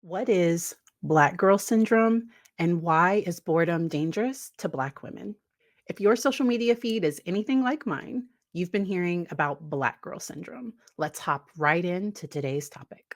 What is Black girl syndrome and why is boredom dangerous to Black women? If your social media feed is anything like mine, you've been hearing about Black girl syndrome. Let's hop right into today's topic.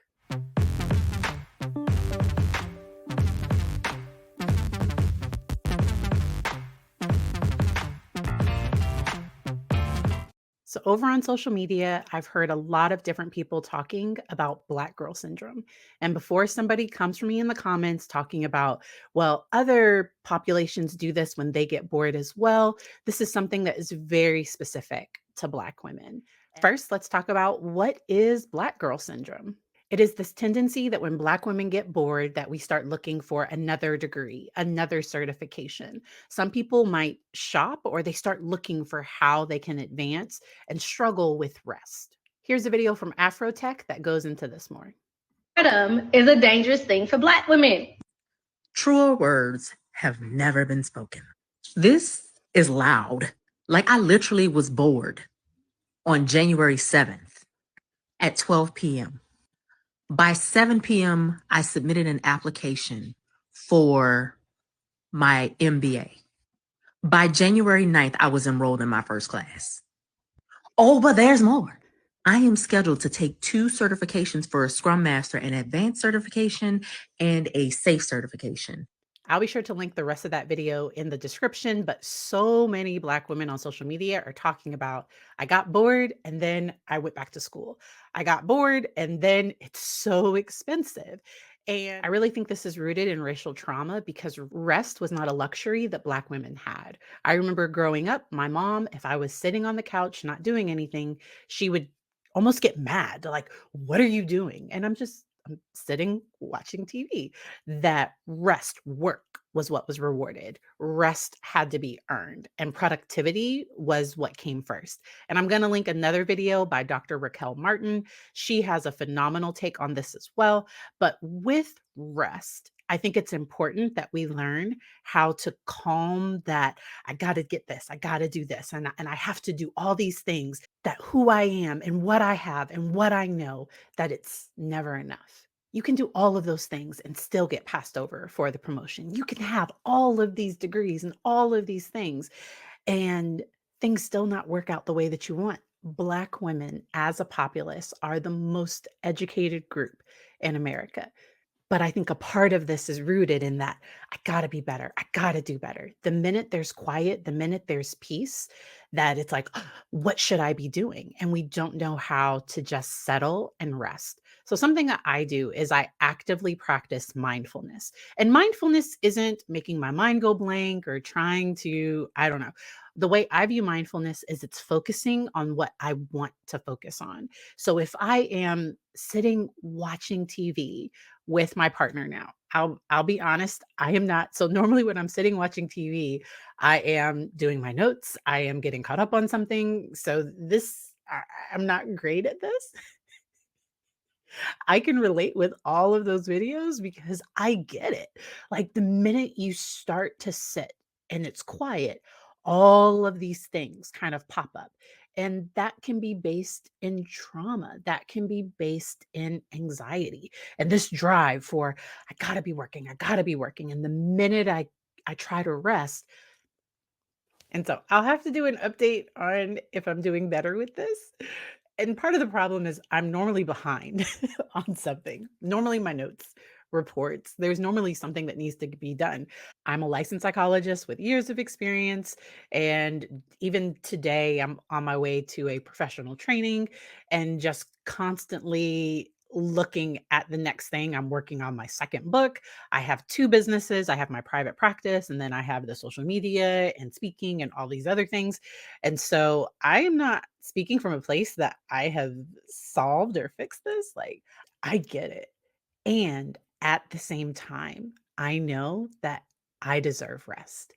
So, over on social media, I've heard a lot of different people talking about Black girl syndrome. And before somebody comes for me in the comments talking about, well, other populations do this when they get bored as well, this is something that is very specific to Black women. First, let's talk about what is Black girl syndrome. It is this tendency that when Black women get bored, that we start looking for another degree, another certification. Some people might shop or they start looking for how they can advance and struggle with rest. Here's a video from Afrotech that goes into this more. Boredom is a dangerous thing for Black women. Truer words have never been spoken. This is loud. Like I literally was bored on January 7th at 12 p.m. By 7 p.m., I submitted an application for my MBA. By January 9th, I was enrolled in my first class. Oh, but there's more. I am scheduled to take 2 certifications for a Scrum Master, an advanced certification and a safe certification. I'll be sure to link the rest of that video in the description, but so many Black women on social media are talking about, I got bored and then I went back to school. I got bored and then it's so expensive. And I really think this is rooted in racial trauma because rest was not a luxury that Black women had. I remember growing up, my mom, if I was sitting on the couch not doing anything, she would almost get mad, like, what are you doing? And I'm sitting watching TV. That rest, work was what was rewarded. Rest had to be earned, and productivity was what came first. And I'm going to link another video by Dr. Raquel Martin. She has a phenomenal take on this as well. But with rest, I think it's important that we learn how to calm that. I got to get this, I got to do this, and I have to do all these things, that who I am and what I have and what I know, that it's never enough. You can do all of those things and still get passed over for the promotion. You can have all of these degrees and all of these things, and things still not work out the way that you want. Black women as a populace are the most educated group in America. But I think a part of this is rooted in that I gotta be better. I gotta do better. The minute there's quiet, the minute there's peace, that it's like, what should I be doing? And we don't know how to just settle and rest. So, something that I do is I actively practice mindfulness. And mindfulness isn't making my mind go blank or trying to, I don't know. The way I view mindfulness is it's focusing on what I want to focus on. So, if I am sitting watching TV, with my partner now. I'll be honest, I am not. So normally when I'm sitting watching TV, I am doing my notes, I am getting caught up on something. So I'm not great at this. I can relate with all of those videos because I get it. Like the minute you start to sit and it's quiet, all of these things kind of pop up. And that can be based in trauma, that can be based in anxiety. And this drive for, I gotta be working, I gotta be working. And the minute I try to rest, and so I'll have to do an update on if I'm doing better with this. And part of the problem is I'm normally behind on something. Normally my notes, reports, there's normally something that needs to be done. I'm a licensed psychologist with years of experience. And even today, I'm on my way to a professional training and just constantly looking at the next thing. I'm working on my second book. I have 2 businesses. I have my private practice, and then I have the social media and speaking and all these other things. And so I am not speaking from a place that I have solved or fixed this. Like, I get it. And at the same time, I know that I deserve rest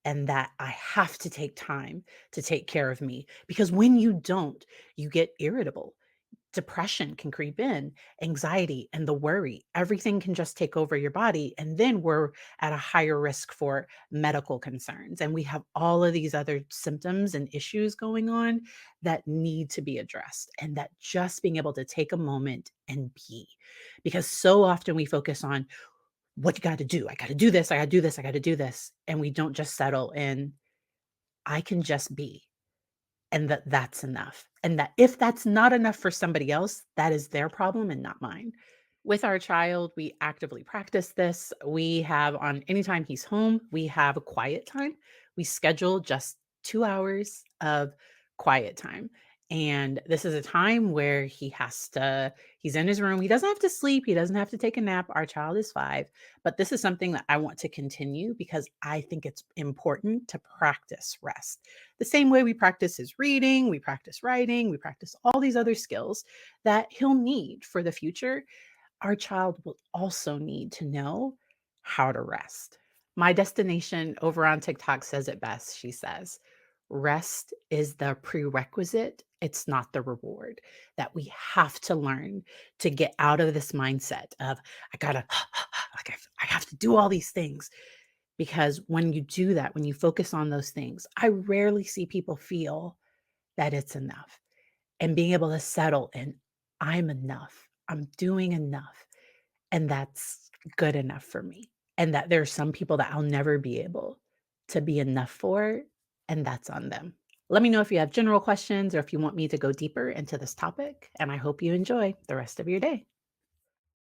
and that I have to take time to take care of me because when you don't, you get irritable. depression can creep in, anxiety and the worry. Everything can just take over your body. And then we're at a higher risk for medical concerns. And we have all of these other symptoms and issues going on that need to be addressed. And that just being able to take a moment and be, because so often we focus on what you got to do. I got to do this. I got to do this. I got to do this. And we don't just settle in, I can just be, and that's enough. And that if that's not enough for somebody else, that is their problem and not mine. With our child, we actively practice this. We have on anytime he's home, we have a quiet time. We schedule just 2 hours of quiet time. And this is a time where he's in his room. He doesn't have to sleep. He doesn't have to take a nap. Our child is 5. But this is something that I want to continue because I think it's important to practice rest. The same way we practice his reading, we practice writing, we practice all these other skills that he'll need for the future, our child will also need to know how to rest. My destination over on TikTok says it best. She says, rest is the prerequisite, it's not the reward. That we have to learn to get out of this mindset of, I gotta, I have to do all these things. Because when you do that, when you focus on those things, I rarely see people feel that it's enough and being able to settle in, I'm enough, I'm doing enough. And that's good enough for me. And that there are some people that I'll never be able to be enough for, and that's on them. Let me know if you have general questions or if you want me to go deeper into this topic, and I hope you enjoy the rest of your day.